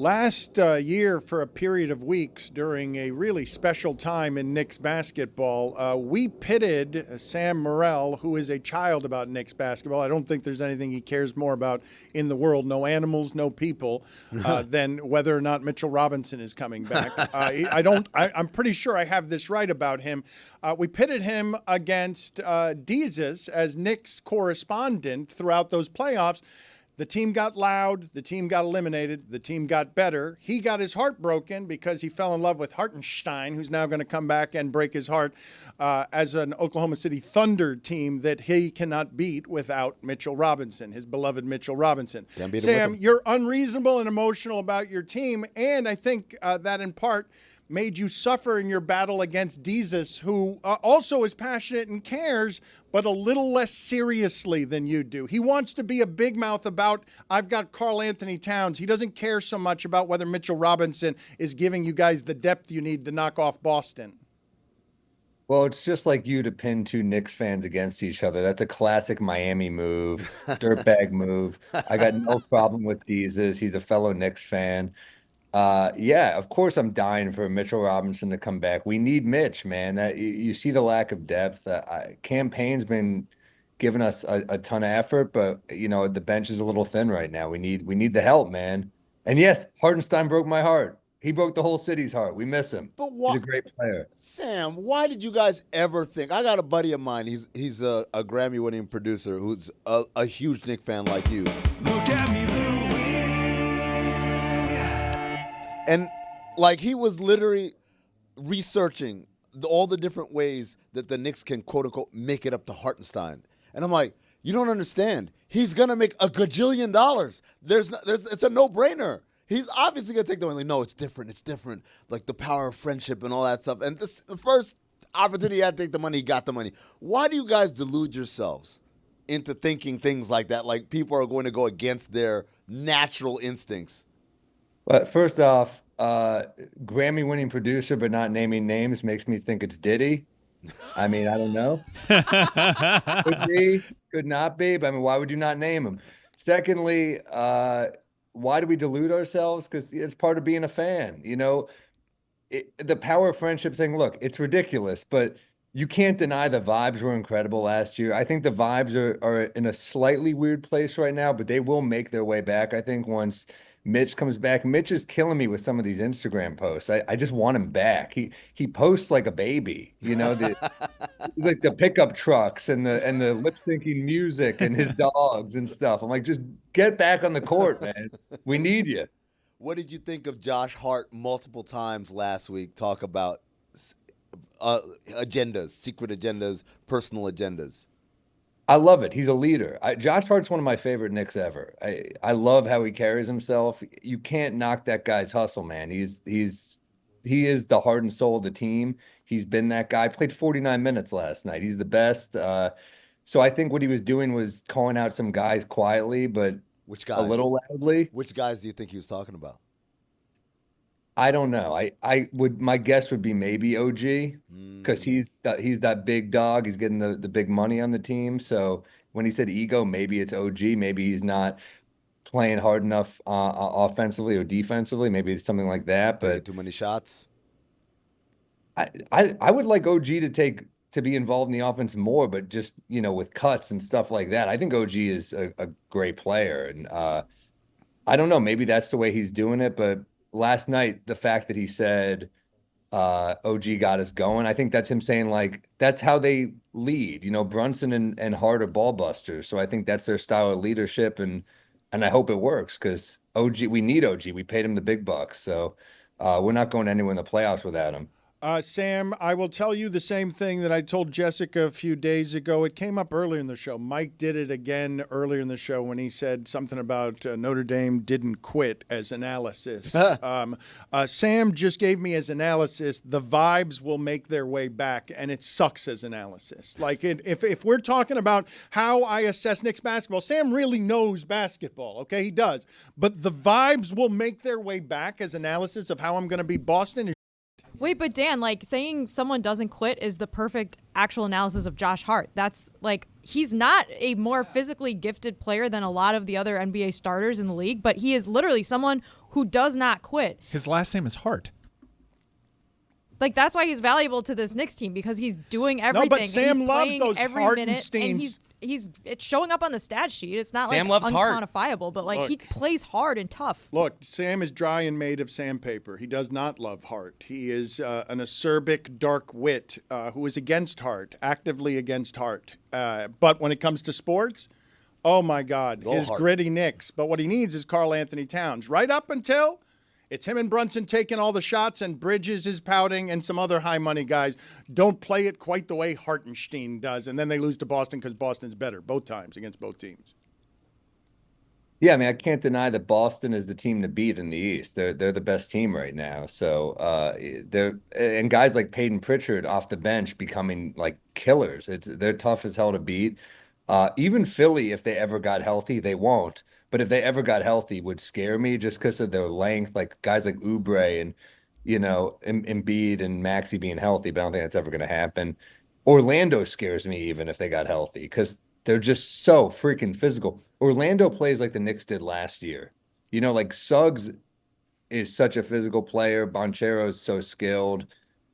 Last year, for a period of weeks during a really special time in Knicks basketball, we pitted Sam Morril, who is a child about Knicks basketball. I don't think there's anything he cares more about in the world, no animals, no people, than whether or not Mitchell Robinson is coming back. I'm pretty sure I have this right about him. We pitted him against Deezus as Knicks correspondent throughout those playoffs. The team got loud. The team got eliminated. The team got better. He got his heart broken because he fell in love with Hartenstein, who's now going to come back and break his heart as an Oklahoma City Thunder team that he cannot beat without Mitchell Robinson, his beloved Mitchell Robinson. Sam, you're unreasonable and emotional about your team, and I think that in part made you suffer in your battle against Deezus, who also is passionate and cares, but a little less seriously than you do. He wants to be a big mouth about, I've got Karl-Anthony Towns. He doesn't care so much about whether Mitchell Robinson is giving you guys the depth you need to knock off Boston. Well, it's just like you to pin two Knicks fans against each other. That's a classic Miami move, dirtbag move. I got no problem with Deezus. He's a fellow Knicks fan. Yeah, of course I'm dying for Mitchell Robinson to come back. We need Mitch, man. That you see the lack of depth. Campaign's been giving us a ton of effort, but the bench is a little thin right now. We need the help, man. And yes, Hartenstein broke my heart. He broke the whole city's heart. We miss him. But why, he's a great player. Sam, why did you guys ever think? I got a buddy of mine. He's a Grammy-winning producer who's a huge Knicks fan like you. Look at me, and he was literally researching all the different ways that the Knicks can, quote unquote, make it up to Hartenstein. And I'm like, you don't understand. He's gonna make $1 gajillion. It's a no-brainer. He's obviously gonna take the money. No, it's different. It's different. Like the power of friendship and all that stuff. And the first opportunity he had to take the money, he got the money. Why do you guys delude yourselves into thinking things like that? Like people are going to go against their natural instincts. But first off, Grammy-winning producer but not naming names makes me think it's Diddy. I mean, I don't know. Could be, could not be. But I mean, why would you not name him? Secondly, why do we delude ourselves? Because it's part of being a fan. The power of friendship thing, look, it's ridiculous, but you can't deny the vibes were incredible last year. I think the vibes are in a slightly weird place right now, but they will make their way back, I think, once Mitch comes back. Mitch is killing me with some of these Instagram posts. I just want him back. He posts like a baby, like the pickup trucks and the lip syncing music and his dogs and stuff. I'm like, just get back on the court, man. We need you. What did you think of Josh Hart multiple times last week talk about agendas, secret agendas, personal agendas? I love it. He's a leader. Josh Hart's one of my favorite Knicks ever. I love how he carries himself. You can't knock that guy's hustle, man. He is the heart and soul of the team. He's been that guy. Played 49 minutes last night. He's the best. So I think what he was doing was calling out some guys quietly, but which guys? A little loudly. Which guys do you think he was talking about? I don't know. My guess would be maybe OG because he's that big dog. He's getting the big money on the team. So when he said ego, maybe it's OG. Maybe he's not playing hard enough offensively or defensively. Maybe it's something like that. But too many shots. I would like OG to be involved in the offense more, but just with cuts and stuff like that. I think OG is a great player, and I don't know. Maybe that's the way he's doing it, but. Last night, the fact that he said OG got us going, I think that's him saying, like, that's how they lead. Brunson and Hart are ball busters. So I think that's their style of leadership, and I hope it works because we need OG. We paid him the big bucks. So we're not going anywhere in the playoffs without him. Sam, I will tell you the same thing that I told Jessica a few days ago. It came up earlier in the show. Mike did it again earlier in the show when he said something about Notre Dame didn't quit as analysis. Sam just gave me as analysis, the vibes will make their way back, and it sucks as analysis. Like, if we're talking about how I assess Knicks basketball, Sam really knows basketball, okay? He does. But the vibes will make their way back as analysis of how I'm going to beat Boston. Wait, but Dan, saying someone doesn't quit is the perfect actual analysis of Josh Hart. That's he's not a more physically gifted player than a lot of the other NBA starters in the league, but he is literally someone who does not quit. His last name is Hart. Like, that's why he's valuable to this Knicks team, because he's doing everything. but Sam he's loves playing those every minute, and Hartensteins. it's showing up on the stat sheet. It's not Sam like loves Hart. unquantifiable, but like he Look. plays hard and tough. Look, Sam is dry and made of sandpaper. He does not love Hart. He is an acerbic, dark wit who is against Hart, actively against Hart. But when it comes to sports, oh my God, Go his Hart. gritty Knicks. But what he needs is Karl-Anthony Towns. Right up until it's him and Brunson taking all the shots, and Bridges is pouting, and some other high money guys don't play it quite the way Hartenstein does, and then they lose to Boston because Boston's better both times against both teams. Yeah, I mean, I can't deny that Boston is the team to beat in the East. They're the best team right now. So and guys like Peyton Pritchard off the bench becoming like killers. They're tough as hell to beat. Even Philly, if they ever got healthy, they won't. But if they ever got healthy, would scare me just because of their length. Like guys like Oubre and Embiid and Maxey being healthy, but I don't think that's ever going to happen. Orlando scares me even if they got healthy because they're just so freaking physical. Orlando plays like the Knicks did last year. Like Suggs is such a physical player. Banchero's so skilled.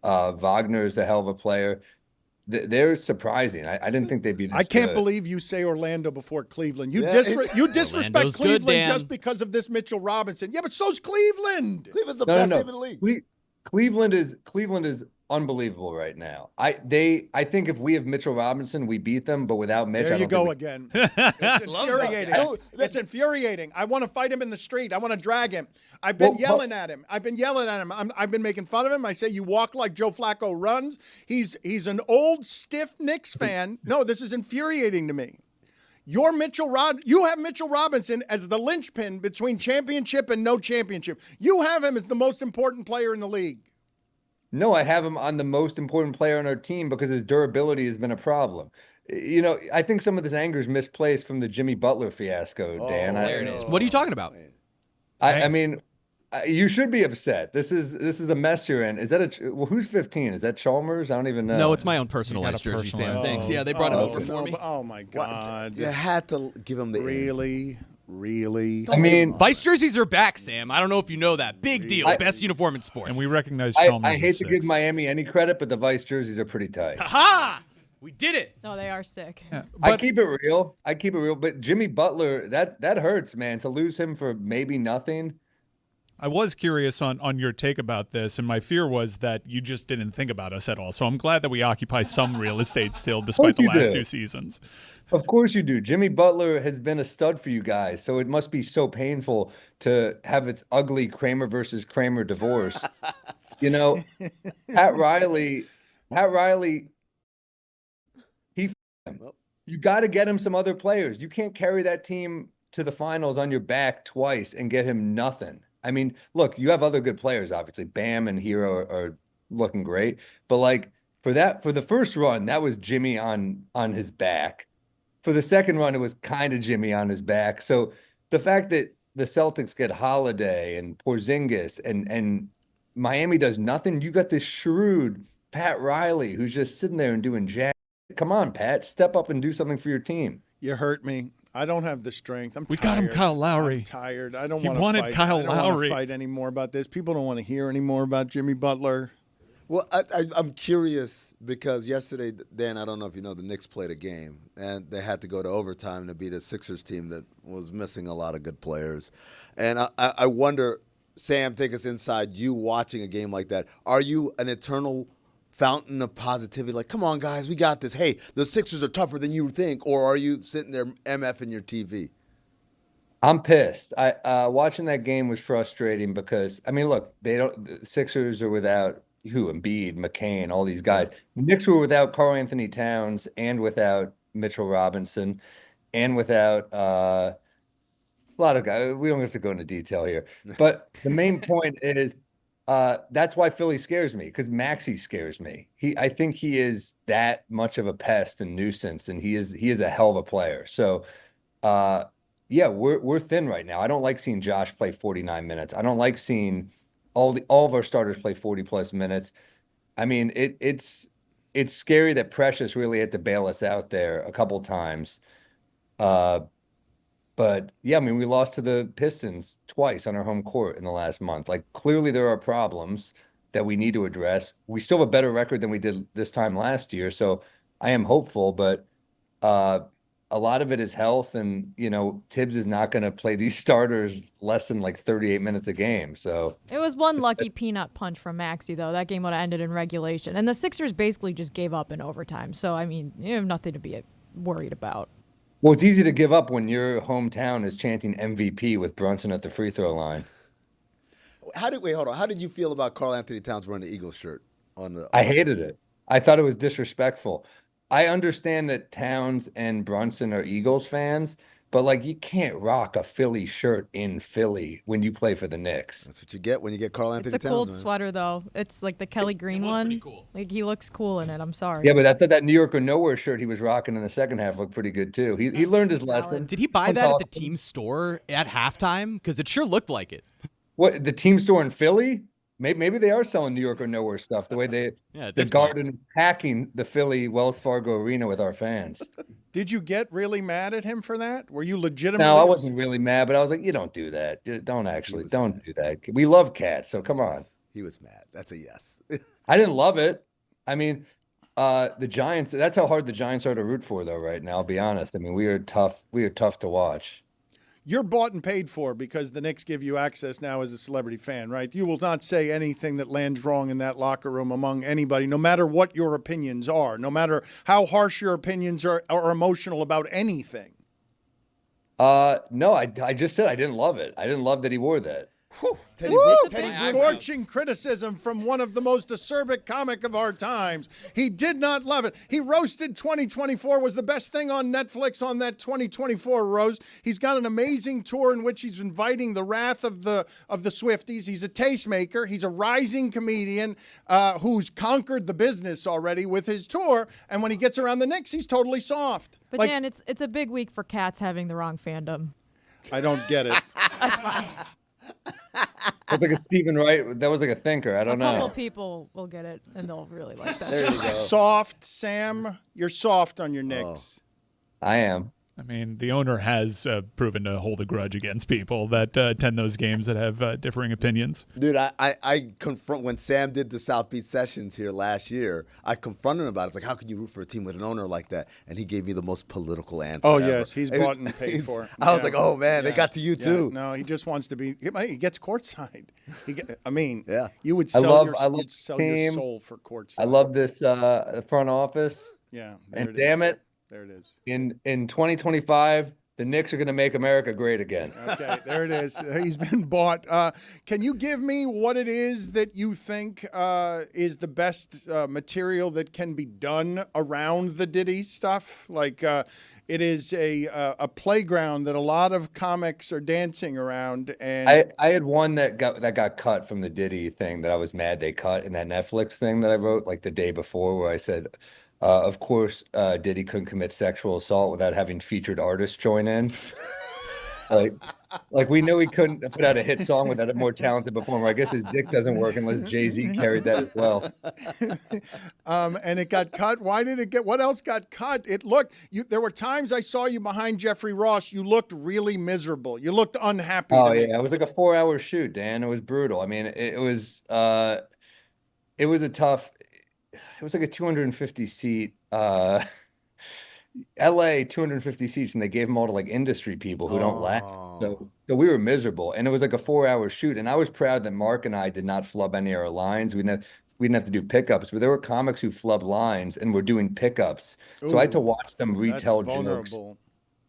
Wagner is a hell of a player. They're surprising. I didn't think they'd be this I can't good. believe you say Orlando before Cleveland. You Yeah, you disrespect Orlando's good, Cleveland Dan. just because of this Mitchell Robinson. Yeah, but so's Cleveland. Cleveland's the No, best no, team in the league. Cleveland is unbelievable right now. I think if we have Mitchell Robinson, we beat them, but without Mitch, There I you don't go think we- again. It's infuriating. No, It's infuriating. I want to fight him in the street. I want to drag him. I've been Well, yelling at him. I've been making fun of him. I say, you walk like Joe Flacco runs. He's an old, stiff Knicks fan. No, this is infuriating to me. You have Mitchell Robinson as the linchpin between championship and no championship. You have him as the most important player in the league. No, I have him on the most important player on our team because his durability has been a problem. I think some of this anger is misplaced from the Jimmy Butler fiasco, Dan. there it is. Oh, What are you talking about? man. I mean, you should be upset. This is a mess you're in. Is that who's 15? Is that Chalmers? I don't even know. No, it's my own You got personalized a jersey, Sam. personalized- Thanks. Yeah, they brought it over for me. Oh my God! You had to give him the Really? I mean, Vice jerseys are back, Sam. I don't know if you know that. Big deal. Best uniform in sports. And we recognize I Chalmers. hate as to give 6. Miami any credit, but the Vice jerseys are pretty tight. Ha! We did it. No, they are sick. I But keep it real. But Jimmy Butler, that hurts, man. To lose him for maybe nothing. I was curious on your take about this, and my fear was that you just didn't think about us at all. So I'm glad that we occupy some real estate still, despite the you last do. 2 seasons. Of course you do. Jimmy Butler has been a stud for you guys, so it must be so painful to have its ugly Kramer versus Kramer divorce. Pat Riley, he. You got to get him some other players. You can't carry that team to the finals on your back twice and get him nothing. I mean, look, you have other good players, obviously. Bam and Hero are looking great, but like for the first run, that was Jimmy on his back. For the second run, it was kind of Jimmy on his back. So the fact that the Celtics get Holiday and Porzingis and Miami does nothing, you got this shrewd Pat Riley who's just sitting there and doing jack. Come on, Pat, step up and do something for your team. You hurt me. I don't have the strength. We got him Kyle Lowry. I'm tired. I don't He want to wanted fight. Kyle I don't want Lowry. to fight anymore about this. People don't want to hear anymore about Jimmy Butler. Well, I'm curious because yesterday, Dan, I don't know if you know, the Knicks played a game, and they had to go to overtime to beat a Sixers team that was missing a lot of good players. And I wonder, Sam, take us inside you watching a game like that. Are you an eternal fountain of positivity? Like, come on, guys, we got this. Hey, the Sixers are tougher than you think. Or are you sitting there MFing your TV? I'm pissed. Watching that game was frustrating because, I mean, look, the Sixers are without Embiid, McCain, all these guys. The Knicks were without Karl-Anthony Towns and without Mitchell Robinson and without a lot of guys. We don't have to go into detail here. But the main point is that's why Philly scares me, because Maxey scares me. I think he is that much of a pest and nuisance, and he is a hell of a player. So yeah, we're thin right now. I don't like seeing Josh play 49 minutes. I don't like seeing all of our starters play 40 plus minutes. I mean, it's scary that Precious really had to bail us out there a couple times. But yeah, I mean, we lost to the Pistons twice on our home court in the last month. Like, clearly there are problems that we need to address. We still have a better record than we did this time last year. So I am hopeful, but a lot of it is health. And, Tibbs is not going to play these starters less than like 38 minutes a game. So It was one lucky peanut punch from Maxey, though. That game would have ended in regulation. And the Sixers basically just gave up in overtime. So, I mean, you have nothing to be worried about. well, it's easy to give up when your hometown is chanting MVP with Brunson at the free throw line. Hold on. How did you feel about Karl-Anthony Towns wearing the Eagles shirt on the? I hated it. I thought it was disrespectful. I understand that Towns and Brunson are Eagles fans, but like, you can't rock a Philly shirt in Philly when you play for the Knicks. That's what you get when you get Karl-Anthony It's a Towns. cool man. sweater, though. It's like the Kelly Green was one. pretty cool. Like, he looks cool in it. I'm sorry. Yeah, but I thought that New York or Nowhere shirt he was rocking in the second half looked pretty good too. He learned his lesson. Did he buy That's that at the awesome. team store at halftime? Because it sure looked like it. What, the team store in Philly? Maybe they are selling New York or Nowhere stuff. The way Yeah, at the this point. Garden hacking the Philly Wells Fargo Arena with our fans. Did you get really mad at him for that? Were you legitimately? No, I wasn't really mad, but I was like, you don't do that. Don't do that. We love cats, so come on. He was mad. That's a yes. I didn't love it. I mean, the Giants, that's how hard the Giants are to root for, though, right now. I'll be honest. I mean, we are tough to watch. You're bought and paid for because the Knicks give you access now as a celebrity fan, right? You will not say anything that lands wrong in that locker room among anybody, no matter what your opinions are, no matter how harsh your opinions are or emotional about anything. No, I just said I didn't love it. I didn't love that he wore that. Teddy Woo! Brooks- Teddy big Brooks- Scorching criticism from one of the most acerbic comic of our times. He did not love it. He roasted 2024 was the best thing on Netflix on that 2024 roast. He's got an amazing tour in which he's inviting the wrath of the Swifties. He's a tastemaker. He's a rising comedian who's conquered the business already with his tour. And when he gets around the Knicks, he's totally soft. But, Like, Dan, it's a big week for cats having the wrong fandom. I don't get it. That's fine. That's like a Stephen Wright. That was like a thinker. I don't A couple know. people will get it, and they'll really like that. There you go. Soft, Sam. You're soft on your Knicks. I am. I mean, the owner has proven to hold a grudge against people that attend those games that have differing opinions. Dude, I confront when Sam did the South Beach sessions here last year. I confronted him about it. It's like, how can you root for a team with an owner like that? And he gave me the most political answer. Oh, ever. yes, he's It bought was- and paid for. I was Yeah. like, oh man, they Yeah. got to you Yeah. too. No, he just wants to be. He gets courtside. I mean, Yeah. you would I sell love you'd sell your team. soul for courtside. I love this front office. Yeah, there And it damn is. it, There it is. in 2025, the Knicks are going to make America great again. Okay, there it is. He's been bought. Can you give me what it is that you think is the best material that can be done around the Diddy stuff? Like it is a playground that a lot of comics are dancing around. And I had one that got cut from the Diddy thing that I was mad they cut in that Netflix thing that I wrote like the day before, where I said, of course, Diddy couldn't commit sexual assault without having featured artists join in. Like we knew he couldn't put out a hit song without a more talented performer. I guess his dick doesn't work unless Jay-Z carried that as well. and it got cut. Why did it get? What else got cut? There were times I saw you behind Jeffrey Ross. You looked really miserable. You looked unhappy. Oh to me. yeah, it was like a 4-hour shoot, Dan. It was brutal. I mean, it was a tough. It was like a 250 seat LA 250 seats, and they gave them all to like industry people who don't laugh. So we were miserable, and it was like a 4-hour shoot. And I was proud that Mark and I did not flub any of our lines. We didn't have to do pickups, but there were comics who flubbed lines and were doing pickups. So I had to watch them retell That's jokes. vulnerable.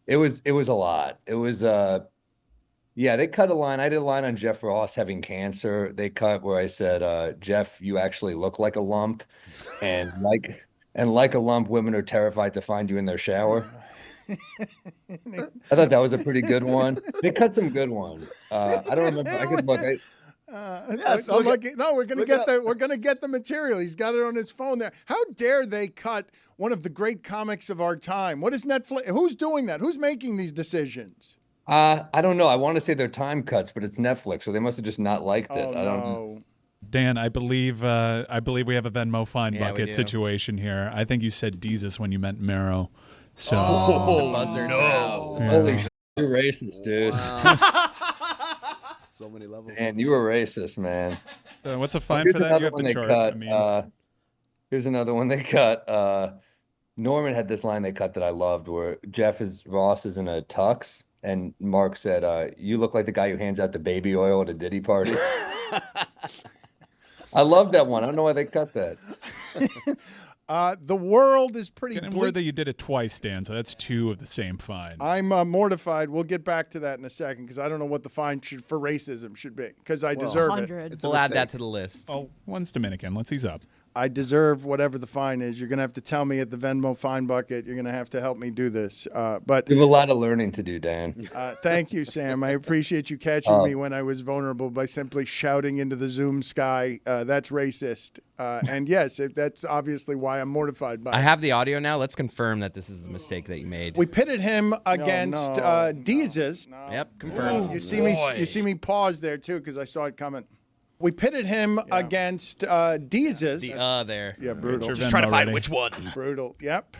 It was a lot. It was yeah, they cut a line. I did a line on Jeff Ross having cancer. They cut where I said, Jeff, you actually look like a lump, and like a lump, women are terrified to find you in their shower. I thought that was a pretty good one. They cut some good ones. I don't remember. I could look. We're gonna get the material. He's got it on his phone there. How dare they cut one of the great comics of our time? What is Netflix? Who's doing that? Who's making these decisions? I don't know. I want to say they're time cuts, but it's Netflix, so they must have just not liked it. Oh, I don't know. Dan, I believe we have a Venmo fine Yeah, we bucket do. situation here. I think you said Jesus when you meant marrow. So The buzzard's out. yeah. Holy shit. You're racist, dude. So many levels. Man, you were racist, man. So what's a fine Here's for that? another You have one the they chart. cut. I mean, Here's another one they cut. Norman had this line they cut that I loved where Ross is in a tux, and Mark said, you look like the guy who hands out the baby oil at a Diddy party. I love that one. I don't know why they cut that. The world is pretty getting bleak. word that you did it twice, Dan. So that's 2 of the same fine. I'm mortified. We'll get back to that in a second because I don't know what the fine for racism should be because I deserve it. 100. We'll add that to the list. Oh, one's Dominican. Let's ease up. I deserve whatever the fine is. You're going to have to tell me at the Venmo fine bucket. You're going to have to help me do this. But You have a lot of learning to do, Dan. thank you, Sam. I appreciate you catching me when I was vulnerable by simply shouting into the Zoom sky. That's racist. And yes, that's obviously why I'm mortified by it. I have the audio now. Let's confirm that this is the mistake that you made. We pitted him against Deezus. Yep, confirmed. You see me pause there too because I saw it coming. We pitted him against Deezus. The there. Yeah, brutal. Just trying to find which one. Brutal. Yep.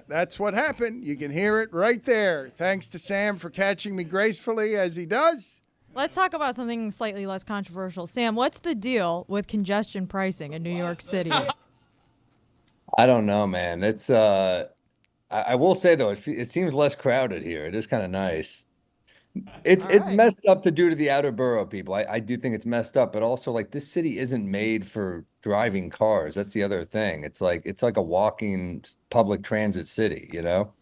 That's what happened. You can hear it right there. Thanks to Sam for catching me gracefully as he does. Let's talk about something slightly less controversial. Sam, what's the deal with congestion pricing in New York City? I don't know, man. It's I will say though, it seems less crowded here. It is kind of nice. It's right. messed up to do to the outer borough people. I do think it's messed up, but also like this city isn't made for driving cars. That's the other thing. It's like a walking public transit city, you know?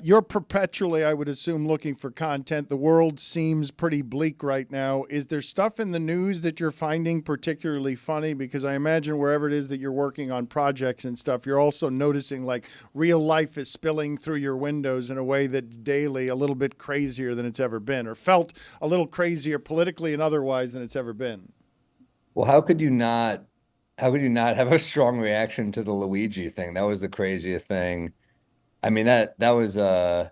You're perpetually, I would assume, looking for content. The world seems pretty bleak right now. Is there stuff in the news that you're finding particularly funny? Because I imagine wherever it is that you're working on projects and stuff, you're also noticing like real life is spilling through your windows in a way that's daily a little bit crazier than it's ever been, or felt a little crazier politically and otherwise than it's ever been. Well, how could you not have a strong reaction to the Luigi thing? That was the craziest thing. I mean, that was I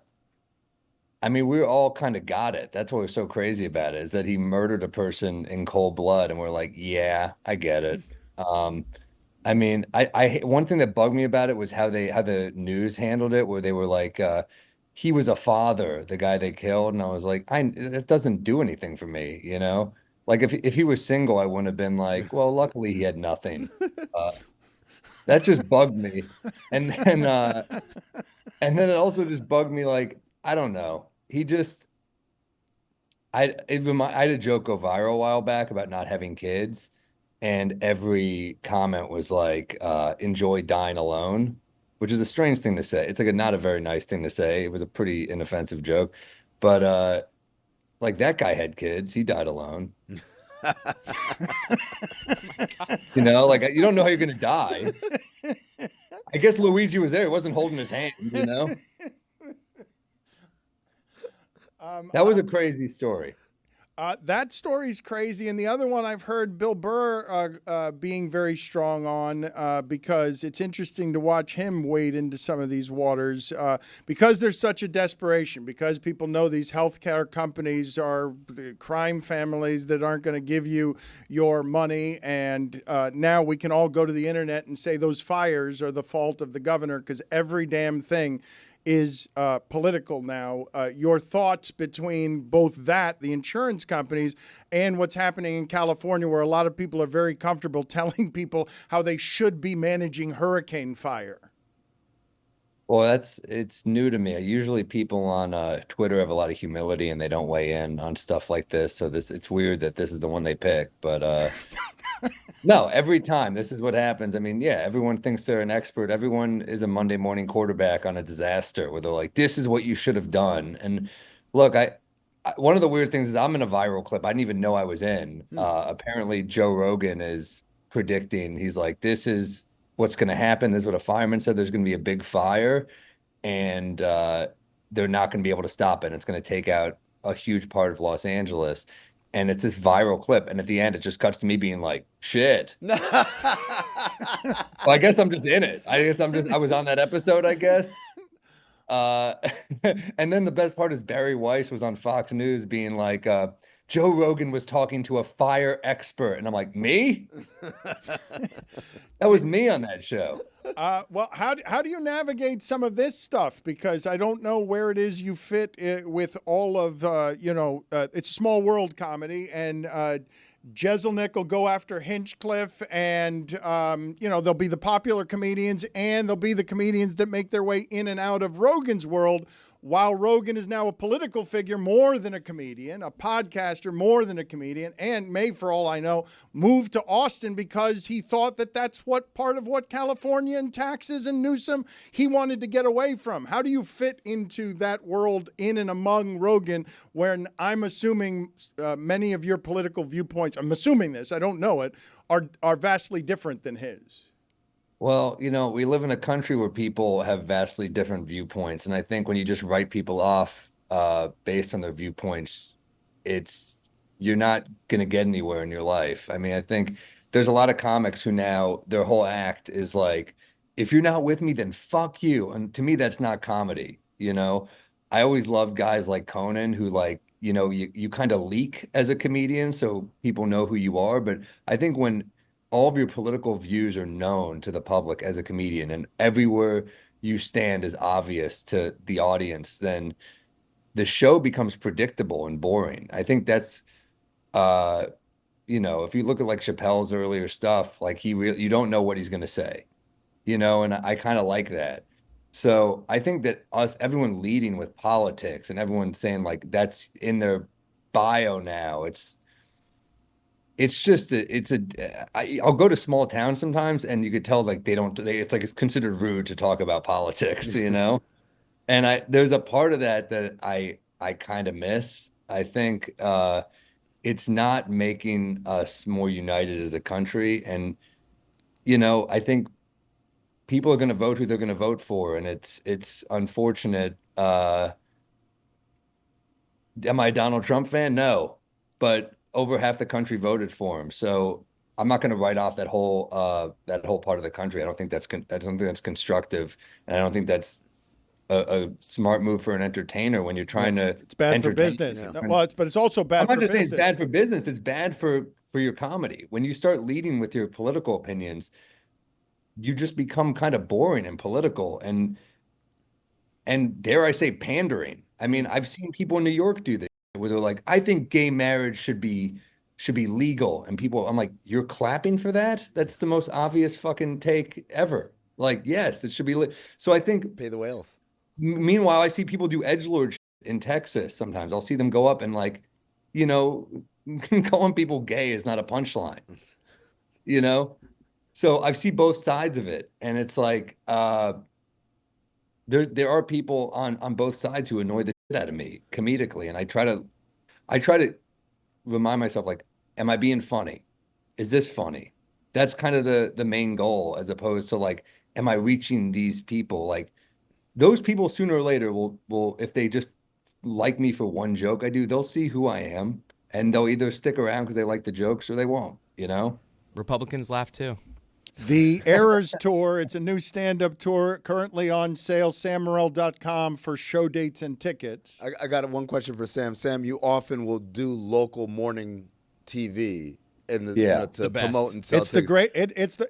mean, we all kind of got it. That's what was so crazy about it, is that he murdered a person in cold blood, and we're like, yeah, I get it. I mean, I one thing that bugged me about it was how the news handled it, where they were like, he was a father, the guy they killed, and I was like, that doesn't do anything for me, you know? Like if he was single, I wouldn't have been like, well, luckily he had nothing. That just bugged me, and then it also just bugged me. Like, I don't know. I had a joke go viral a while back about not having kids, and every comment was like, enjoy dying alone, which is a strange thing to say. It's like not a very nice thing to say. It was a pretty inoffensive joke, but like that guy had kids. He died alone. You know, like you don't know how you're gonna die. I guess Luigi was there. He wasn't holding his hand, you know? That was a crazy story. That story's crazy. And the other one I've heard Bill Burr being very strong on because it's interesting to watch him wade into some of these waters because there's such a desperation, because people know these healthcare companies are the crime families that aren't going to give you your money. And now we can all go to the internet and say those fires are the fault of the governor because every damn thing is political now. Your thoughts between both that, the insurance companies, and what's happening in California, where a lot of people are very comfortable telling people how they should be managing hurricane fire. Well, it's new to me. Usually people on Twitter have a lot of humility and they don't weigh in on stuff like this. So it's weird that this is the one they pick. But no, every time this is what happens. I mean, yeah, everyone thinks they're an expert. Everyone is a Monday morning quarterback on a disaster where they're like, this is what you should have done. And look, one of the weird things is I'm in a viral clip I didn't even know I was in. Apparently Joe Rogan is predicting, he's like, this is what's going to happen. This is what a fireman said. There's going to be a big fire and they're not going to be able to stop it. It's going to take out a huge part of Los Angeles. And it's this viral clip. And at the end, it just cuts to me being like, shit. Well, I guess I'm just in it. I was on that episode, I guess. And then the best part is Barry Weiss was on Fox News being like, Joe Rogan was talking to a fire expert. And I'm like, me? That was me on that show. Well, how do you navigate some of this stuff? Because I don't know where it is you fit with all of it's a small world comedy, and Jeselnik will go after Hinchcliffe, and there'll be the popular comedians, and there'll be the comedians that make their way in and out of Rogan's world. While Rogan is now a political figure more than a comedian, a podcaster more than a comedian, and may, for all I know, move to Austin because he thought that that's what part of what California and taxes and Newsom he wanted to get away from. How do you fit into that world in and among Rogan, when I'm assuming many of your political viewpoints, I'm assuming this, I don't know it, are vastly different than his? Well, we live in a country where people have vastly different viewpoints. And I think when you just write people off based on their viewpoints, you're not going to get anywhere in your life. I mean, I think there's a lot of comics who now their whole act is like, if you're not with me, then fuck you. And to me, that's not comedy. I always love guys like Conan who you kind of leak as a comedian so people know who you are. But I think when all of your political views are known to the public as a comedian and everywhere you stand is obvious to the audience, then the show becomes predictable and boring. I think that's, if you look at like Chappelle's earlier stuff, like you don't know what he's going to say, and I kind of like that. So I think that everyone leading with politics and everyone saying like that's in their bio now, I'll go to small towns sometimes and you could tell like it's like it's considered rude to talk about politics, And there's a part of that I kind of miss. I think it's not making us more united as a country. And, I think people are going to vote who they're going to vote for. And it's unfortunate. Am I a Donald Trump fan? No, but over half the country voted for him. So I'm not going to write off that whole part of the country. I don't think that's constructive. And I don't think that's a smart move for an entertainer when you're trying to. It's bad for business. Yeah. No, well, but it's also bad I'm not for just saying business. it's bad for business. It's bad for your comedy. When you start leading with your political opinions, you just become kind of boring and political and dare I say pandering. I mean, I've seen people in New York do this where they're like, I think gay marriage should be legal. And I'm like, you're clapping for that? That's the most obvious fucking take ever. Like, yes, it should be. So I think Pay the whales. Meanwhile, I see people do edgelord shit in Texas sometimes. I'll see them go up and like, calling people gay is not a punchline, So I see both sides of it. And it's like, there are people on both sides who annoy the shit out of me comedically. And I try to remind myself, like, am I being funny? Is this funny? That's kind of the main goal, as opposed to like, am I reaching these people? Like, those people sooner or later will if they just like me for one joke I do, they'll see who I am and they'll either stick around because they like the jokes or they won't, Republicans laugh too. The Errors Tour, it's a new stand-up tour currently on sale, sammorril.com for show dates and tickets. I got one question for Sam. Sam, you often will do local morning TV to promote and sell. It's the great.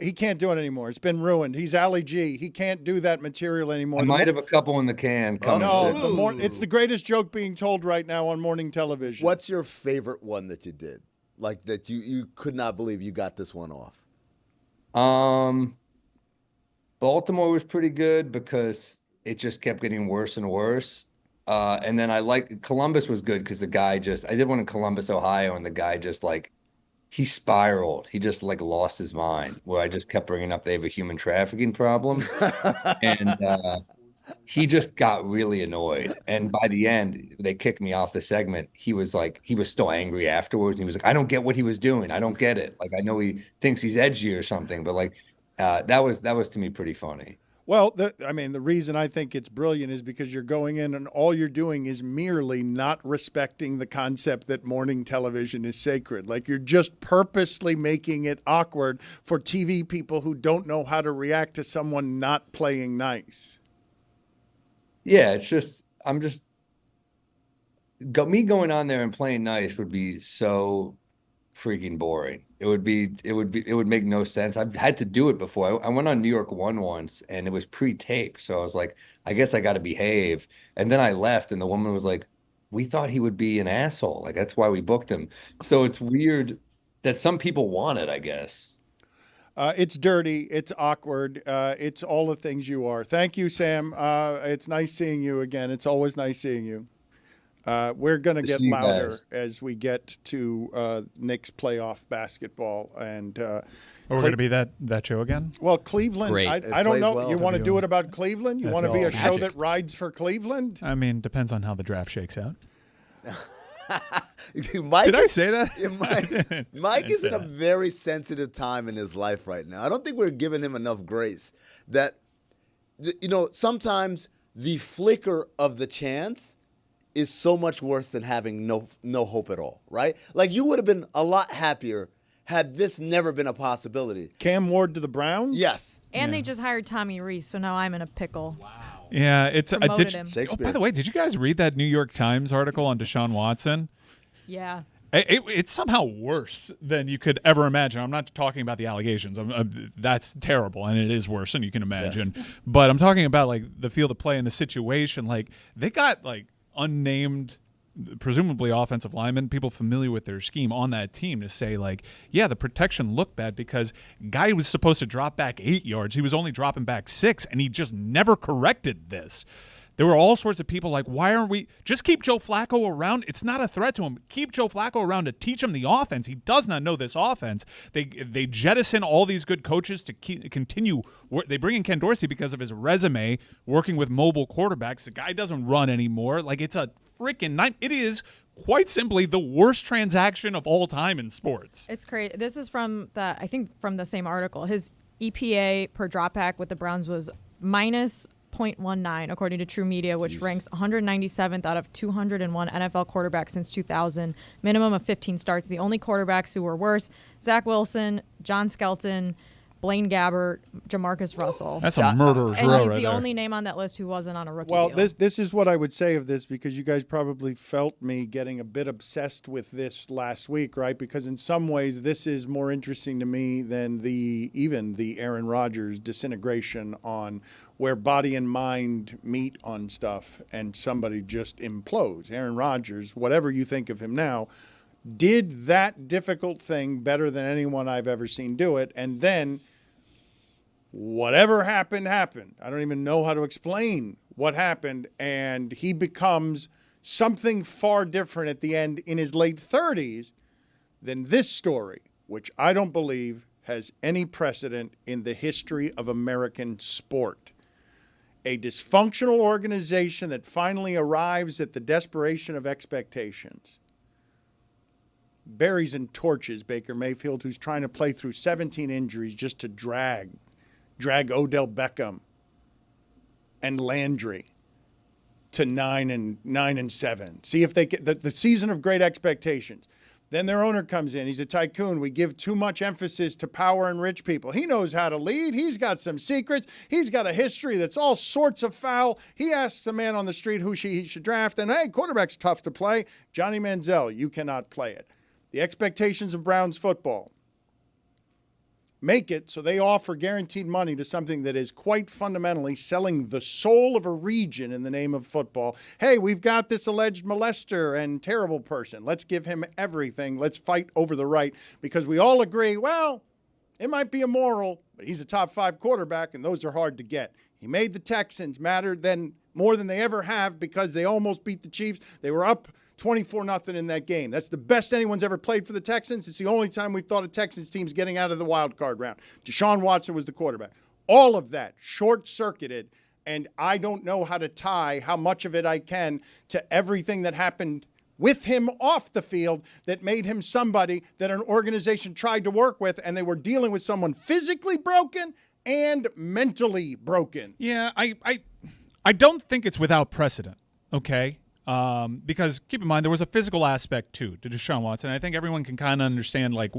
He can't do it anymore. It's been ruined. He's Ali G. He can't do that material anymore. I might have a couple in the can. It's the greatest joke being told right now on morning television. What's your favorite one that you did? Like that you could not believe you got this one off? Baltimore was pretty good because it just kept getting worse and worse. And then Columbus was good because I did one in Columbus, Ohio, and the guy just like, he spiraled. He just like lost his mind, where I just kept bringing up they have a human trafficking problem. And he just got really annoyed. And by the end, they kicked me off the segment. He was still angry afterwards. And he was like, I don't get what he was doing. I don't get it. Like, I know he thinks he's edgy or something, but like, that was to me pretty funny. Well, the reason I think it's brilliant is because you're going in and all you're doing is merely not respecting the concept that morning television is sacred. Like, you're just purposely making it awkward for TV people who don't know how to react to someone not playing nice. Yeah, me going on there and playing nice would be so freaking boring. It would make no sense. I've had to do it before. I went on New York One once, and it was pre-taped, so I was like, I guess I got to behave. And then I left, and the woman was like, "We thought he would be an asshole. Like that's why we booked him." So it's weird that some people want it, I guess. It's dirty. It's awkward. It's all the things you are. Thank you, Sam. It's nice seeing you again. It's always nice seeing you. We're going to get see you louder guys. as we get to Knicks playoff basketball. And We're going to be that show again? well, Cleveland, Great. I It don't plays know. well. You want to do it about Cleveland? You want to be a show Magic. that rides for Cleveland? I mean, depends on how the draft shakes out. Mike, Did I say that? Yeah, Mike is say in a that. very sensitive time in his life right now. I don't think we're giving him enough grace. That, sometimes the flicker of the chance is so much worse than having no hope at all, right? Like you would have been a lot happier had this never been a possibility. Cam Ward to the Browns? Yes. And they just hired Tommy Reese, so now I'm in a pickle. Yeah, it's Promoted did you- him. Oh, Shakespeare. by the way, did you guys read that New York Times article on Deshaun Watson? Yeah. It's somehow worse than you could ever imagine. I'm not talking about the allegations. That's terrible, and it is worse than you can imagine. But I'm talking about like the field of play and the situation. Like they got like unnamed, presumably offensive linemen, people familiar with their scheme on that team to say like, yeah, the protection looked bad because guy was supposed to drop back 8 yards. He was only dropping back 6, and he just never corrected this. There were all sorts of people like, why aren't we – just keep Joe Flacco around. It's not a threat to him. Keep Joe Flacco around to teach him the offense. He does not know this offense. They jettison all these good coaches to continue – they bring in Ken Dorsey because of his resume working with mobile quarterbacks. The guy doesn't run anymore. Like it's a freaking night. It is quite simply the worst transaction of all time in sports. It's crazy. This is from the same article. His EPA per dropback with the Browns was minus 0.19 according to True Media, which ranks 197th out of 201 NFL quarterbacks since 2000. Minimum of 15 starts. The only quarterbacks who were worse: Zach Wilson, John Skelton, Blaine Gabbert, Jamarcus Russell. That's a murderer's And row he's right the there. only name on that list who wasn't on a rookie Well, deal. this is what I would say of this, because you guys probably felt me getting a bit obsessed with this last week, right? Because in some ways, this is more interesting to me than even the Aaron Rodgers disintegration on where body and mind meet on stuff and somebody just implodes. Aaron Rodgers, whatever you think of him now, did that difficult thing better than anyone I've ever seen do it, and then whatever happened. I don't even know how to explain what happened, and he becomes something far different at the end in his late 30s than this story, which I don't believe has any precedent in the history of American sport. A dysfunctional organization that finally arrives at the desperation of expectations. Berries and torches Baker Mayfield, who's trying to play through 17 injuries just to drag Odell Beckham and Landry to 9-7. See if they get the season of great expectations. Then their owner comes in. He's a tycoon. We give too much emphasis to power and rich people. He knows how to lead. He's got some secrets. He's got a history that's all sorts of foul. He asks a man on the street who he should draft. And, hey, quarterback's tough to play. Johnny Manziel, you cannot play it. The expectations of Browns football make it so they offer guaranteed money to something that is quite fundamentally selling the soul of a region in the name of football. Hey, we've got this alleged molester and terrible person. Let's give him everything. Let's fight over the right, because we all agree, well, it might be a Morril, but he's a top 5 quarterback, and those are hard to get. He made the Texans matter more than they ever have, because they almost beat the Chiefs. They were up 24-0 in that game. That's the best anyone's ever played for the Texans. It's the only time we've thought a Texans team's getting out of the wild card round. Deshaun Watson was the quarterback. All of that short-circuited, and I don't know how to tie how much of it I can to everything that happened with him off the field that made him somebody that an organization tried to work with, and they were dealing with someone physically broken and mentally broken. Yeah, I don't think it's without precedent, okay? Because keep in mind, there was a physical aspect too to Deshaun Watson. I think everyone can kind of understand, like,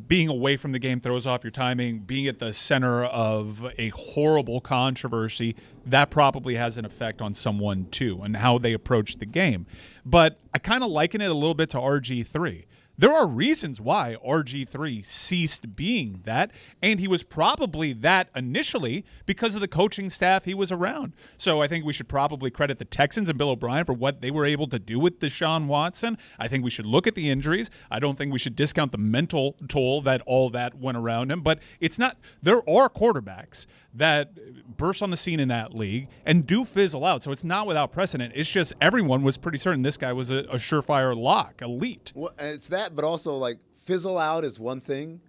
being away from the game throws off your timing, being at the center of a horrible controversy, that probably has an effect on someone too and how they approach the game. But I kind of liken it a little bit to RG3. There are reasons why RG3 ceased being that, and he was probably that initially because of the coaching staff he was around. So I think we should probably credit the Texans and Bill O'Brien for what they were able to do with Deshaun Watson. I think we should look at the injuries. I don't think we should discount the mental toll that all that went around him, but it's not – there are quarterbacks that burst on the scene in that league and do fizzle out. So it's not without precedent. It's just everyone was pretty certain this guy was a surefire lock, elite. Well, it's that, but also like fizzle out is one thing.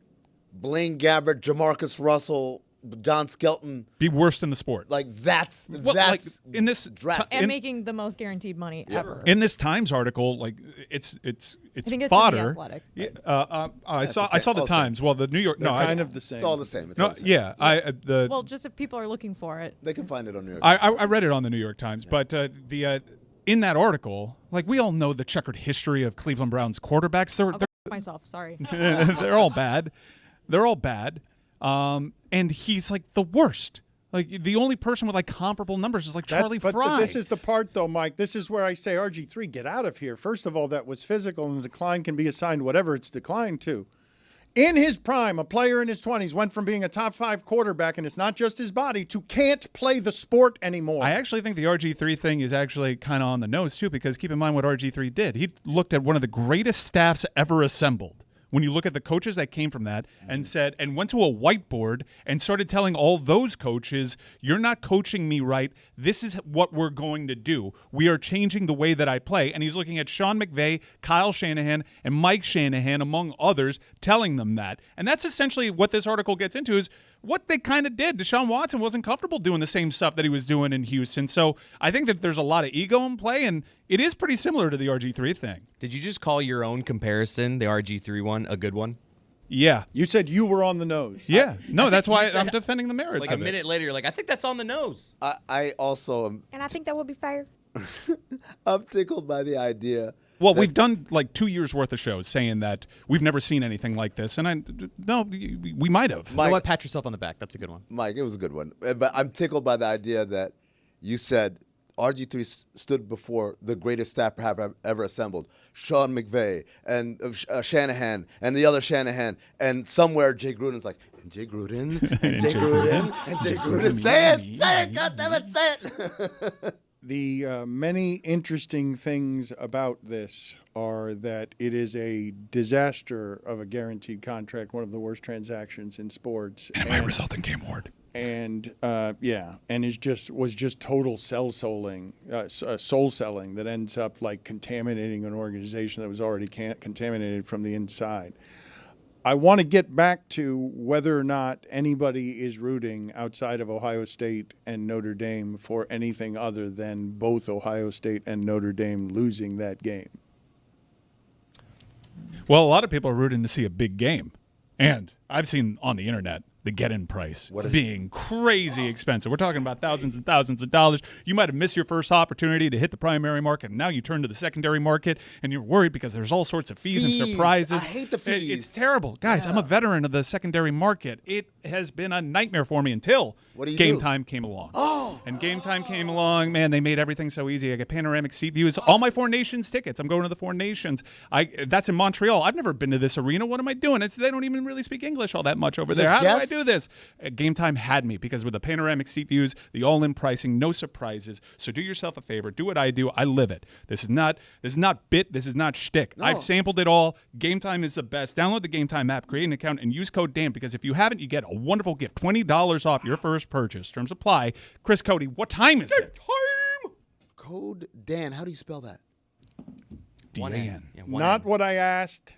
Blaine Gabbert, Jamarcus Russell, John Skelton. Be worst in the sport. Like that's like in this drastic. And making the most guaranteed money ever. In this Times article, like it's I think it's fodder. in The Athletic. Yeah, I saw the same. the Times. Well, the New York. They're No, kind of the same. It's all the same. It's no, all the same. yeah. Well, just if people are looking for it. They can find it on New York. I read it on the New York Times, but in that article, like we all know the checkered history of Cleveland Browns quarterbacks. I'll go myself. Sorry. They're all bad. They're all bad. And he's like the worst. Like the only person with like comparable numbers is like Charlie Fry. But this is the part, though, Mike. This is where I say RG3, get out of here. First of all, that was physical, and the decline can be assigned whatever it's declined to. In his prime, a player in his 20s went from being a top 5 quarterback, and it's not just his body, to can't play the sport anymore. I actually think the RG3 thing is actually kind of on the nose, too, because keep in mind what RG3 did. He looked at one of the greatest staffs ever assembled. When you look at the coaches that came from that and went to a whiteboard and started telling all those coaches, you're not coaching me right. This is what we're going to do. We are changing the way that I play. And he's looking at Sean McVay, Kyle Shanahan, and Mike Shanahan, among others, telling them that. And that's essentially what this article gets into is what they kind of did. Deshaun Watson wasn't comfortable doing the same stuff that he was doing in Houston. So I think that there's a lot of ego in play, and it is pretty similar to the RG3 thing. Did you just call your own comparison, the RG3 one, a good one? Yeah. You said you were on the nose. Yeah. No, that's why said- I'm defending the merits Like of a minute later, you're like, I think that's on the nose. I also am. And I think that would be fair. I'm tickled by the idea. Well, we've done like 2 years worth of shows saying that we've never seen anything like this, and we might have. You know what? Pat yourself on the back. That's a good one. Mike, it was a good one. But I'm tickled by the idea that you said RG3 stood before the greatest staff perhaps ever assembled. Sean McVay and Shanahan and the other Shanahan. And somewhere Jay Gruden's like, and Jay Gruden, and Jay Gruden, and Jay Gruden. Say it, goddammit, say it. The many interesting things about this are that it is a disaster of a guaranteed contract, one of the worst transactions in sports. And it might result in Game Ward. And and was just total soul selling that ends up like contaminating an organization that was already contaminated from the inside. I want to get back to whether or not anybody is rooting outside of Ohio State and Notre Dame for anything other than both Ohio State and Notre Dame losing that game. Well, a lot of people are rooting to see a big game. And I've seen on the internet the get-in price being crazy expensive. We're talking about thousands and thousands of dollars. You might have missed your first opportunity to hit the primary market, and now you turn to the secondary market, and you're worried because there's all sorts of fees and surprises. I hate the fees. It's terrible. Guys, I'm a veteran of the secondary market. It has been a nightmare for me until Game Time came along. And Game Time came along, man, they made everything so easy. I get panoramic seat views. All my Four Nations tickets. I'm going to the Four Nations. That's in Montreal. I've never been to this arena. What am I doing? They don't even really speak English all that much over there. How do I do this? Game Time had me because with the panoramic seat views, the all-in pricing, no surprises. So do yourself a favor. Do what I do. I live it. This is not bit. This is not shtick. No. I've sampled it all. Game Time is the best. Download the Game Time app, create an account, and use code Dan because if you haven't, you get a wonderful gift. $20 off your first purchase. Terms apply. Chris Cody, what time is it? Time. Code Dan. How do you spell that? D-A-N. Yeah, Not what I asked.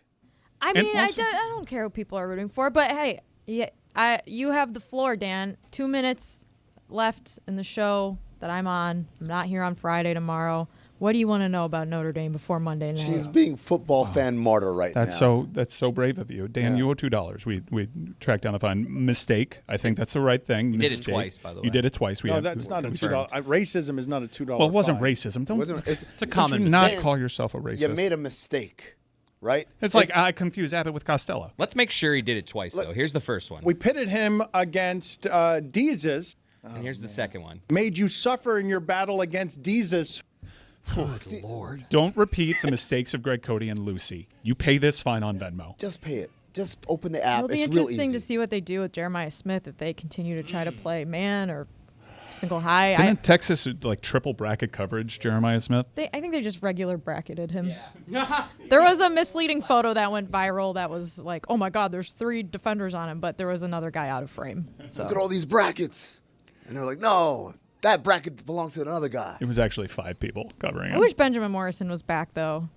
I mean, I don't care what people are rooting for, but hey, you have the floor, Dan. 2 minutes left in the show that I'm on. I'm not here on Friday tomorrow. What do you want to know about Notre Dame before Monday night? She's being football fan martyr right now. That's so brave of you. Dan, you owe $2. We tracked down the fine. Mistake. I think that's the right thing. You did it twice, by the way. You did it twice. That's not a $2. Racism is not a $2 Well, it wasn't fine. racism. It's a common not mistake. call yourself a racist. You made a mistake, right? It's like I confuse Abbott with Costello. Let's make sure he did it twice, though. Here's the first one. We pitted him against Deezus. And here's the second one. Made you suffer in your battle against Deezus. Good Lord. Don't repeat the mistakes of Greg Cody and Lucy. You pay this fine on Venmo. Just pay it. Just open the app. It'll be It's real interesting easy. to see what they do with Jeremiah Smith if they continue to try to play man or single high. Didn't Texas like triple bracket coverage Jeremiah Smith? I think they just regular bracketed him. Yeah. There was a misleading photo that went viral that was like, oh my God, there's 3 defenders on him, but there was another guy out of frame. So Look at all these brackets. And they're like, no, that bracket belongs to another guy. It was actually 5 people covering I him. wish Benjamin Morrison was back though.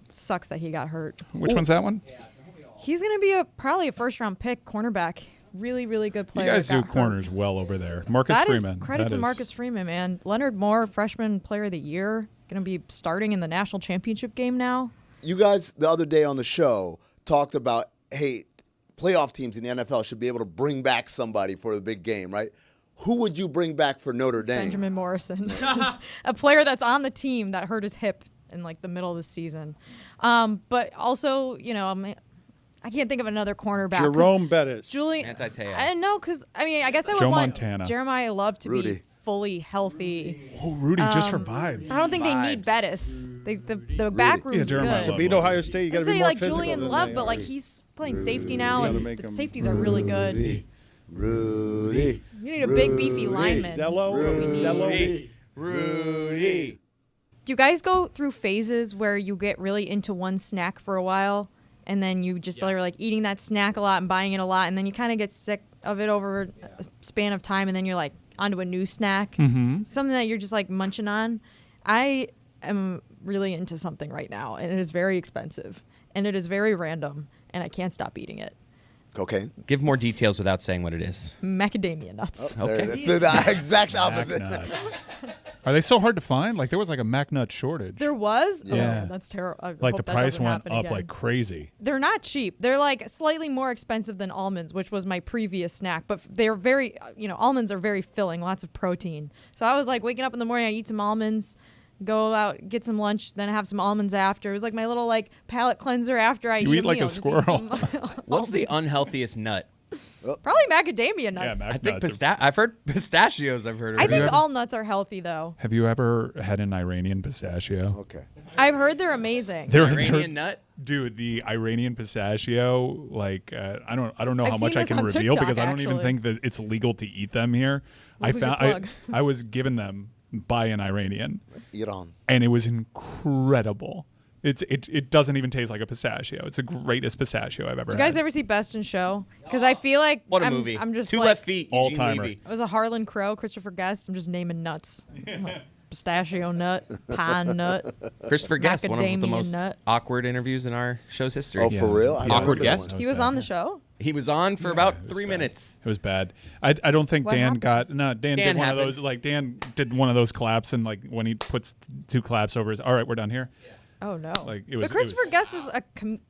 Sucks that he got hurt. Which one's that one? He's going to be probably a first-round pick cornerback. Really, really good player. You guys that do got corners hurt. well over there. Marcus That is Freeman. credit That to is- Marcus Freeman, man. Leonard Moore, freshman player of the year, going to be starting in the national championship game now. You guys, the other day on the show, talked about, hey, playoff teams in the NFL should be able to bring back somebody for the big game, right? Who would you bring back for Notre Dame? Benjamin Morrison, a player that's on the team that hurt his hip in like the middle of the season. But also, I can't think of another cornerback. 'Cause Jerome Bettis. Julian. Anti-Teo. I don't know, because, I guess I would Joe want Montana. Jeremiah Love to Rudy. be fully healthy. Oh, Rudy, just for vibes. I don't think they need Vibes. Bettis. The back room's Yeah, Jeremiah good. Love. Beat Ohio State, you got I'd to be say more like physical Julian than Love, they but are. like he's playing safety now, gotta and make the him safeties are really good. Rudy. You need a big beefy lineman. Zello, Zello. Rudy. Do you guys go through phases where you get really into one snack for a while, and then you just are like eating that snack a lot and buying it a lot, and then you kind of get sick of it over a span of time, and then you're like onto a new snack, something that you're just like munching on? I am really into something right now, and it is very expensive, and it is very random, and I can't stop eating it. Cocaine. Give more details without saying what it is. Macadamia nuts. Okay. That's the exact Mac opposite. nuts. Are they so hard to find? Like there was like a Mac nut shortage. There was? Yeah. Oh, that's terrible. Like the price went up like crazy. They're not cheap. They're like slightly more expensive than almonds, which was my previous snack. But they're very, almonds are very filling, lots of protein. So I was like waking up in the morning, I eat some almonds, go out, get some lunch, then have some almonds after. It was like my little like palate cleanser after I You eat a like a meal. Just eat squirrel. some What's the almonds. unhealthiest nut? Probably macadamia nuts. Mac I think nuts are- I've heard pistachios. I've heard. I already. think all nuts are healthy though. Have you ever had an Iranian pistachio? Okay. I've heard they're amazing. They're Iranian nut. Dude, the Iranian pistachio, like I don't know I've how much seen I this can on reveal TikTok, because I don't even actually. think that it's legal to eat them here. What was your plug? I was given them by an Iranian, Iran. and it was incredible. It doesn't even taste like a pistachio. It's the greatest pistachio I've ever Did you guys had. ever see Best in Show? Because I feel like What a I'm, movie. I'm just Two like, Left Feet. Eugene All-timer. Levy. It was a Harlan Crow, Christopher Guest. I'm just naming nuts. Pistachio nut, pine nut. Christopher Guest, one of the Macadamia most nut. awkward interviews in our show's history. Oh, for real? I Yeah. don't Awkward remember guest? one. He was bad. on the show. He was on for about 3 minutes. It was bad. I don't think What Dan happened? got no. Dan did one happened. of those. Like Dan did one of those claps, and like when he puts 2 claps over his. All right, we're done here. Oh no! Like, it was- but Christopher it was- Guest is a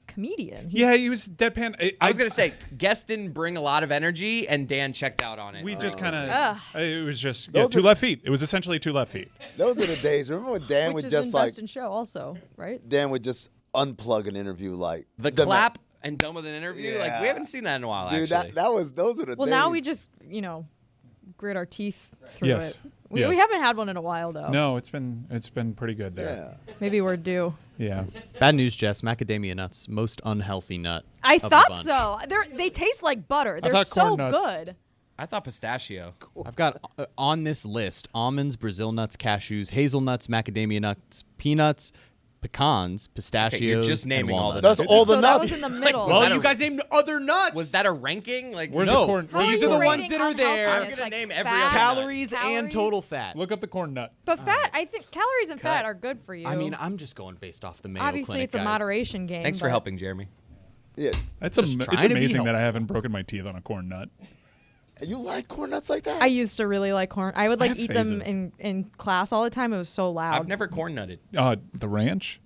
comedian. Yeah, he was deadpan. I was gonna say, Guest didn't bring a lot of energy, and Dan checked out on it. We just kind Ugh. of. It was just Those 2 are- left feet. It was essentially 2 left feet. Those are the days. Remember when Dan which would is in just like Best in Show also, right? Dan would just unplug an interview like the clap and done with an interview. Like Yeah. we haven't seen that in a while. Dude, actually, that was those are the Well, days. now we just grit our teeth through Yes. it. We Yes. haven't had one in a while though. No, it's been pretty good there. Yeah. Maybe we're due. Yeah. Bad news, Jess. Macadamia nuts, most unhealthy nut. I of the thought bunch. so. They taste like butter. They're thought so corn nuts- good. I thought pistachio. I've got on this list almonds, Brazil nuts, cashews, hazelnuts, macadamia nuts, peanuts, pecans, pistachios, just and naming all the walnuts. That's all the So that nuts. was in the middle. Well, Well, you guys named other nuts. Was that a ranking? Like Where's No. the corn? How where's are These the are the you corn? ones rating that are unhealthy? there. I'm It's gonna like name fat, every other nut. calories and calories. total fat. Look up the corn nut. But fat, I think calories and fat are good for you. I mean, I'm just going based off the Mayo obviously Clinic, it's a guys. moderation game. Thanks for but- helping, Jeremy. Yeah. It's Just trying it's to be amazing that I helpful. haven't broken my teeth on a corn nut. You like corn nuts like that? I used to really like corn. I would like have eat them phases. in class all the time. It was so loud. I've never corn nutted. The ranch,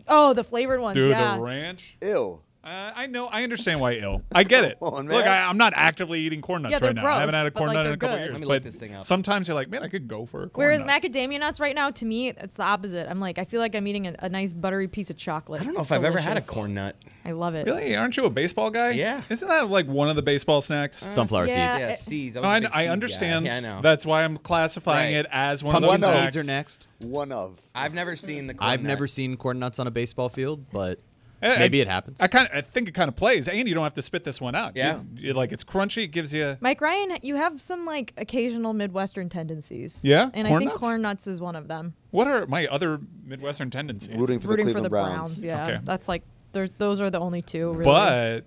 Oh, the flavored ones. dude. yeah. The ranch. Ew. I know. I understand why ill. I get it. Come on, Look, man. I'm not actively eating corn nuts Yeah, they're right now. I haven't gross, had a but, corn like, nut in they're a couple good. years. Let me but look this thing up. sometimes you're like, man, I could go for a corn Whereas nut. macadamia nuts right now, to me, it's the opposite. I'm like, I feel like I'm eating a nice buttery piece of chocolate. I don't know It's if I've ever had a delicious. corn nut. I love it. Really? Aren't you a baseball guy? Yeah. Isn't that like one of the baseball snacks? Sunflower yeah. seeds. Yeah, seeds. No, I understand. Yeah, I know. That's why I'm classifying Right. it as one of Pumpkin those One of- snacks. seeds are next. One of. I've never seen the corn I've nut. never seen corn nuts on a baseball field, but Eh, maybe it happens. I think it kind of plays, and you don't have to spit this one out. Yeah. Like it's crunchy. It gives you. Mike Ryan, you have some like occasional Midwestern tendencies. Yeah? And Corn I think nuts? corn nuts is one of them. What are my other Midwestern tendencies? Rooting for the Rooting for Cleveland the Browns. Yeah, Okay. that's like those are the only two. Really. But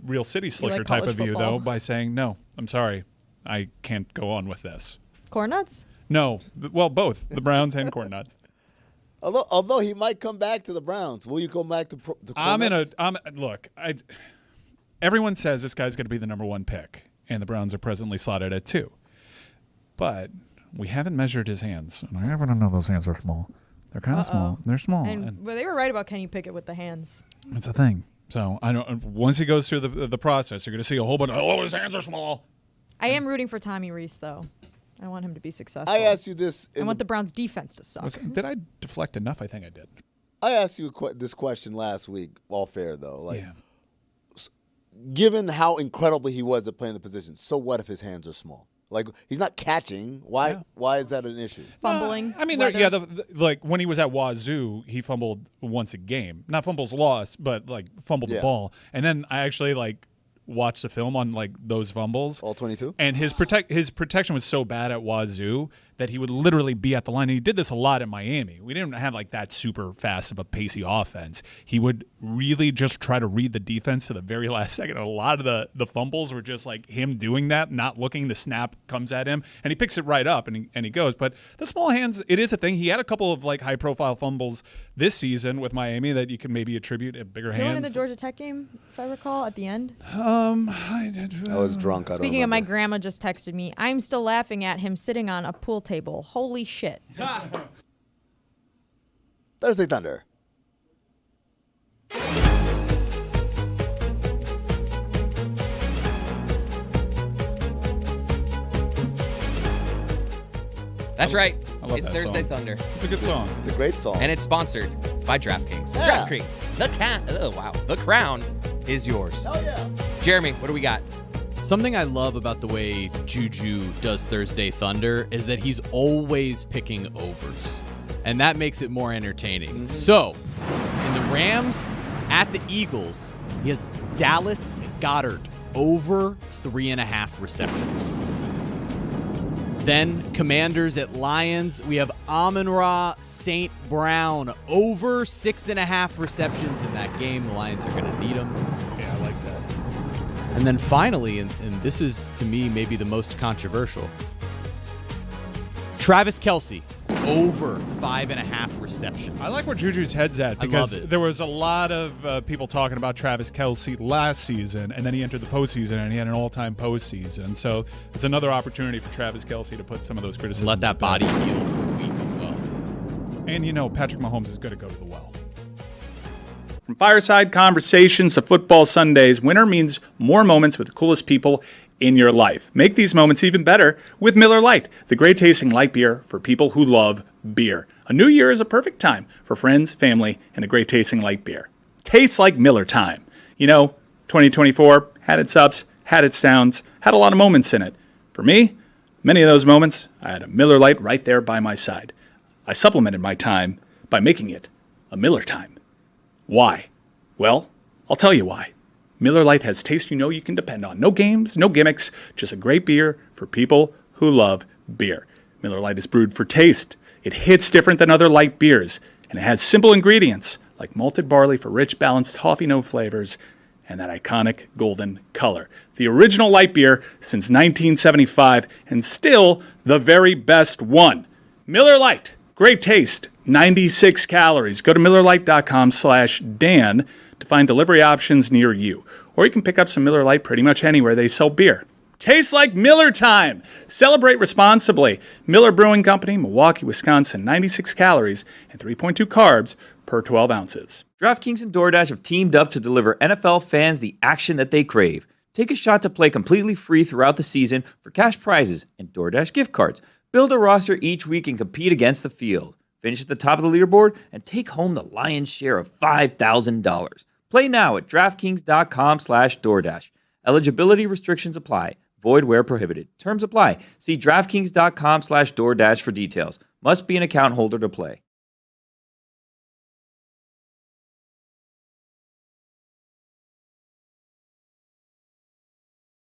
real city slicker like type college of you football. though by saying no. I'm sorry, I can't go on with this. corn nuts. No, well, both the Browns and corn nuts. Although he might come back to the Browns, will you go back to corn nuts? Look. Everyone says this guy's going to be the number one pick, and the Browns are presently slotted at 2. But we haven't measured his hands, and I happen to know those hands are small. They're kind of small. They're small, And well, they were right about Kenny Pickett with the hands. it's a thing. So I don't. Once he goes through the process, you're going to see a whole bunch of his hands are small. I am rooting for Tommy Reese though. I want him to be successful. I asked you this. I want the Browns defense to suck. Did I deflect enough? I think I did. I asked you this question last week. All fair though. Like, Yeah. given how incredible he was at playing the position, so what if his hands are small? Like, he's not catching. Why? Yeah. Why is that an issue? Fumbling. I mean, weather. like when he was at Wazoo, he fumbled once a game. Not fumbles lost, but like fumbled the Yeah. ball. And then I actually like watched the film on like those fumbles. All 22. And his protection was so bad at Wazoo that he would literally be at the line. And he did this a lot at Miami. We didn't have like that super fast of a pacey offense. He would really just try to read the defense to the very last second. And a lot of the fumbles were just like him doing that, not looking. The snap comes at him, and he picks it right up, and he goes. But the small hands, it is a thing. He had a couple of like high profile fumbles this season with Miami that you can maybe attribute at bigger The one in hands. the Georgia Tech game, if I recall, at the end. I was drunk. I don't Speaking of, my remember. grandma just texted me. I'm still laughing at him sitting on a pool table. Holy shit! Thursday Thunder. That's right. I love It's that Thursday song. Thunder. It's a good song. It's a great song. And it's sponsored by DraftKings. Yeah. DraftKings. The crown is yours. oh yeah. Jeremy, what do we got? Something I love about the way Juju does Thursday Thunder is that he's always picking overs, and that makes it more entertaining. So, in the Rams at the Eagles, he has Dallas Goedert over 3.5 receptions. Then Commanders at Lions, we have Amon-Ra St. Brown over 6.5 receptions in that game. The Lions are going to need him. Yeah, I like that. And then finally, and this is to me maybe the most controversial, Travis Kelce over 5.5 receptions. I like where Juju's head's at I because love it. there was a lot of people talking about Travis Kelce last season, and then he entered the postseason and he had an all-time postseason. So it's another opportunity for Travis Kelce to put some of those criticisms. Let that to bed. body heal for a week as well. And you know, Patrick Mahomes is going to go to the well. From fireside conversations to football Sundays, winter means more moments with the coolest people in your life. Make these moments even better with Miller Lite, the great tasting light beer for people who love beer. A new year is a perfect time for friends, family, and a great tasting light beer. Tastes like Miller time. You know, 2024 had its ups, had its downs, had a lot of moments in it. For me, many of those moments, I had a Miller Lite right there by my side. I supplemented my time by making it a Miller time. Why? Well, I'll tell you why. Miller Lite has taste you know you can depend on. No games, no gimmicks, just a great beer for people who love beer. Miller Lite is brewed for taste. It hits different than other light beers, and it has simple ingredients like malted barley for rich, balanced toffee note flavors and that iconic golden color. The original light beer since 1975 and still the very best one. Miller Lite, great taste, 96 calories. Go to MillerLite.com/Dan to find delivery options near you. Or you can pick up some Miller Lite pretty much anywhere they sell beer. Tastes like Miller time. Celebrate responsibly. Miller Brewing Company, Milwaukee, Wisconsin. 96 calories and 3.2 carbs per per 12 ounces. DraftKings and DoorDash have teamed up to deliver NFL fans the action that they crave. Take a shot to play completely free throughout the season for cash prizes and DoorDash gift cards. Build a roster each week and compete against the field. Finish at the top of the leaderboard and take home the lion's share of $5,000. Play now at DraftKings.com/DoorDash. Eligibility restrictions apply. Void where prohibited. Terms apply. See DraftKings.com/DoorDash for details. Must be an account holder to play.